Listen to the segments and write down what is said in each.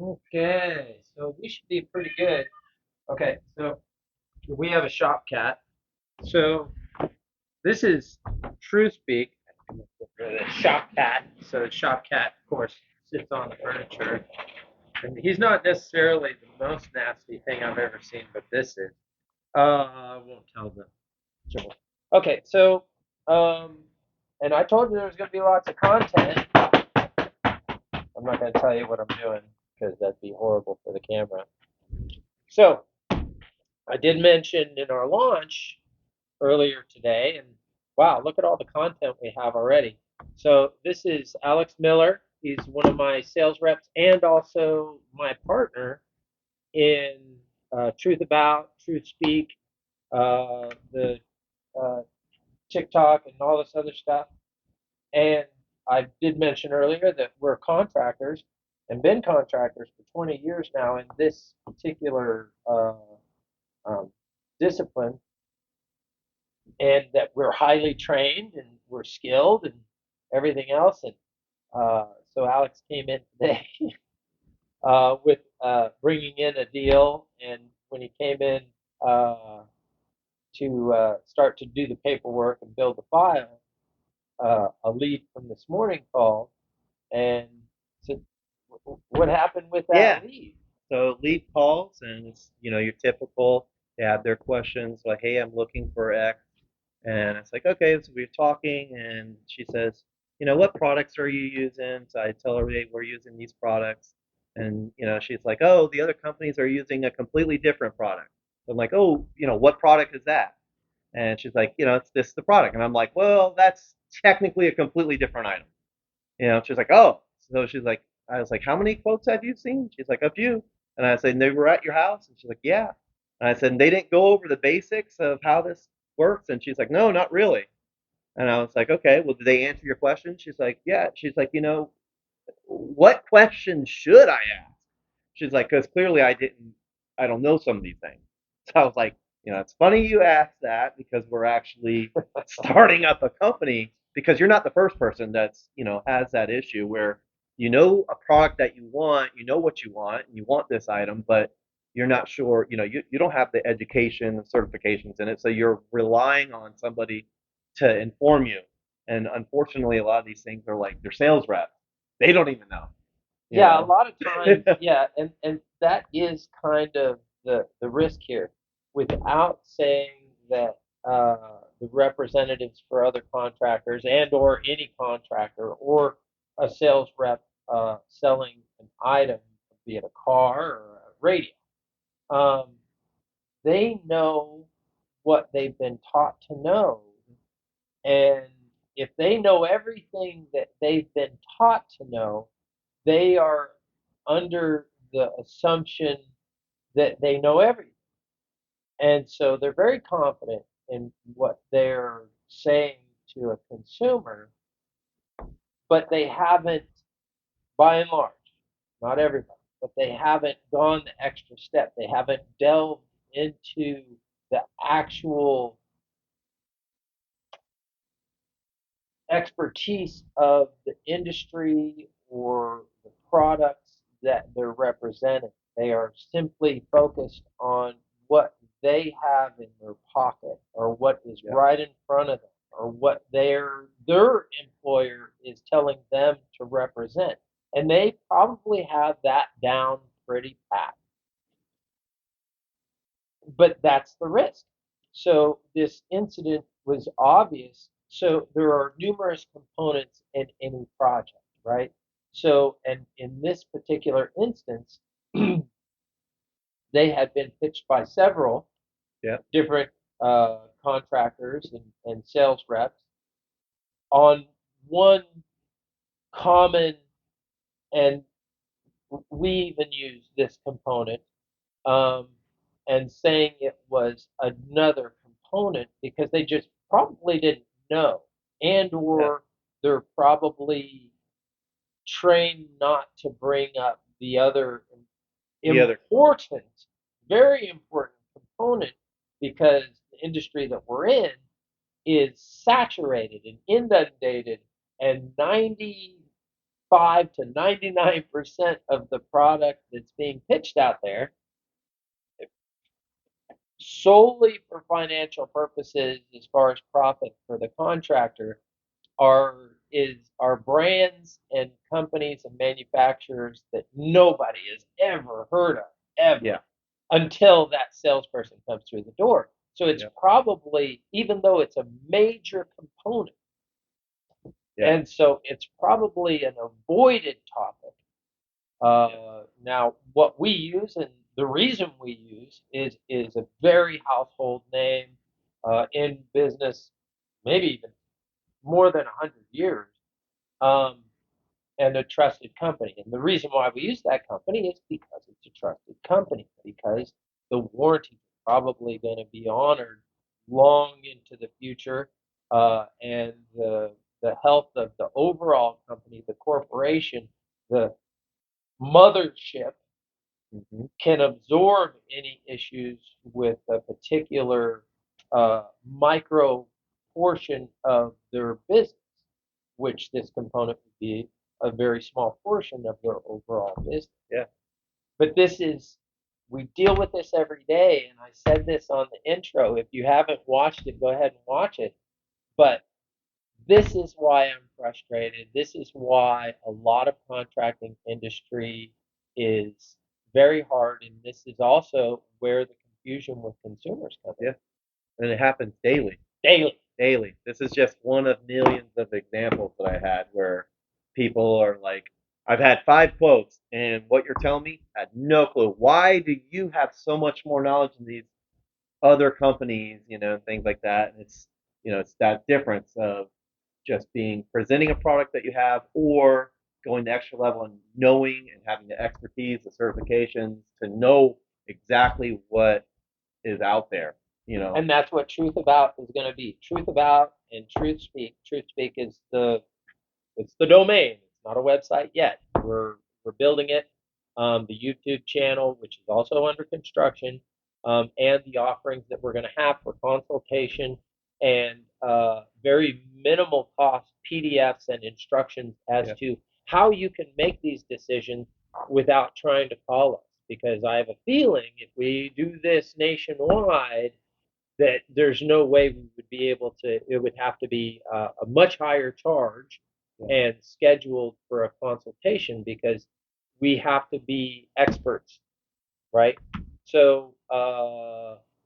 Okay, so we should be pretty good. Okay, so we have a shop cat. So this is True Speak, the shop cat. So the shop cat, of course, sits on the furniture. And he's not necessarily the most nasty thing I've ever seen, but this is. I won't tell them. Sure. Okay, so, um, and I told you there was going to be lots of content. I'm not going to tell you what I'm doing because that'd be horrible for the camera. So, I did mention in our launch earlier today, and wow, look at all the content we have already. So this is Alex Miller. He's one of my sales reps and also my partner in Truth About, Truth Speak, the uh, TikTok, and all this other stuff. And I did mention earlier that we're contractors and been contractors for 20 years now in this particular um, discipline, and that we're highly trained and we're skilled and everything else. And so Alex came in today with bringing in a deal, and when he came in to start to do the paperwork and build the file, a lead from this morning called and said, "What happened with Yeah. that lead?" So lead calls and it's, your typical, they have their questions like, hey, I'm looking for X. And it's like, okay, so we're talking and she says, what products are you using? So I tell her, hey, we're using these products. And, she's like, oh, the other companies are using a completely different product. So I'm like, oh, what product is that? And she's like, it's this the product. And I'm like, well, that's technically a completely different item. She's like, oh. So she's like, I was like, how many quotes have you seen? She's like, a few. And I said, and they were at your house? And she's like, yeah. And I said, and they didn't go over the basics of how this works? And she's like, no, not really. And I was like, okay, well, did they answer your question? She's like, yeah. She's like, what question should I ask? She's like, because clearly I don't know some of these things. So I was like, it's funny you asked that because we're actually starting up a company because you're not the first person that's, has that issue where a product that you know what you want, and you want this item, but you're not sure, you don't have the education and certifications in it. So you're relying on somebody to inform you. And unfortunately, a lot of these things are like their sales reps. They don't even know, you Yeah, a know. lot of times, yeah, and that is kind of the risk here. Without saying that the representatives for other contractors and or any contractor or a sales rep selling an item, be it a car or a radio, um, they know what they've been taught to know, and if they know everything that they've been taught to know, they are under the assumption that they know everything. And so they're very confident in what they're saying to a consumer, but they haven't, by and large, not everybody, but they haven't gone the extra step. They haven't delved into the actual expertise of the industry or the products that they're representing. They are simply focused on what they have in their pocket or what is Yeah. right in front of them or what their employer is telling them to represent. And they probably have that down pretty pat. But that's the risk. So this incident was obvious. So there are numerous components in any project, right? So, and in this particular instance, they had been pitched by several Yeah. different contractors and sales reps on one common, and we even use this component, um, and saying it was another component because they just probably didn't know, and Yeah. or they're probably trained not to bring up the other The other. important, very important component, because the industry that we're in is saturated and inundated, and 90 95 to 99% of the product that's being pitched out there solely for financial purposes as far as profit for the contractor are brands and companies and manufacturers that nobody has ever heard of ever Yeah. until that salesperson comes through the door. So it's Yeah. probably, even though it's a major component, Yeah. and so it's probably an avoided topic. Now, what we use and the reason we use is a very household name in business, maybe even more than 100 years, um, and a trusted company. And the reason why we use that company is because it's a trusted company, because the warranty is probably going to be honored long into the future, and the health of the overall company, the corporation, the mothership can absorb any issues with a particular micro portion of their business, which this component would be a very small portion of their overall business. Yeah. But we deal with this every day, and I said this on the intro. If you haven't watched it, go ahead and watch it. But this is why I'm frustrated. This is why a lot of contracting industry is very hard, and this is also where the confusion with consumers comes in. Yeah. And it happens daily. Daily. Daily. This is just one of millions of examples that I had where people are like, I've had 5 quotes, and what you're telling me, I had no clue. Why do you have so much more knowledge than these other companies, and things like that? And it's that difference of just presenting a product that you have, or going the extra level and knowing and having the expertise, the certifications to know exactly what is out there. And that's what Truth About is going to be. Truth About and Truth Speak. Truth Speak is it's the domain. It's not a website yet. We're building it. The YouTube channel, which is also under construction, and the offerings that we're going to have for consultation and very minimal cost PDFs and instructions as to how you can make these decisions without trying to call us. Because I have a feeling if we do this nationwide, that there's no way we would be able to. It would have to be a much higher charge and scheduled for a consultation because we have to be experts, right? So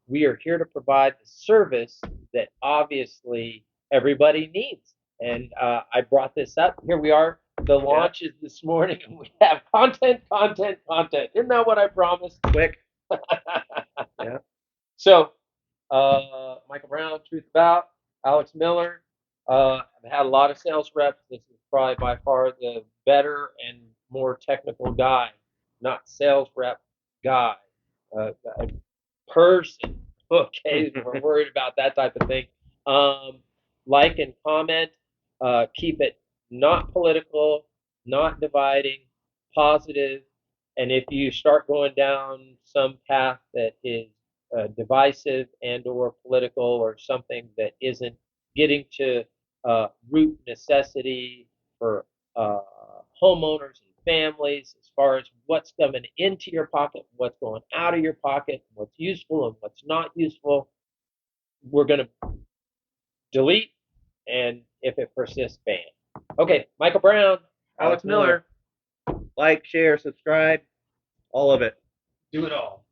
we are here to provide the service that obviously everybody needs. And I brought this up. Here we are. The launch is this morning, and we have content, content, content. Isn't that what I promised? Quick. Yeah. So Michael Brown, Truth About, Alex Miller. I've had a lot of sales reps. This is probably by far the better and more technical guy, not sales rep guy, a person. Okay, we're worried about that type of thing. Like and comment. Keep it not political, not dividing, positive. And if you start going down some path that is divisive and or political or something that isn't getting to root necessity for homeowners and families as far as what's coming into your pocket, what's going out of your pocket, what's useful and what's not useful, we're going to delete, and if it persists, ban. Okay, Michael Brown, Alex Miller. Like, share, subscribe, all of it. Do it all.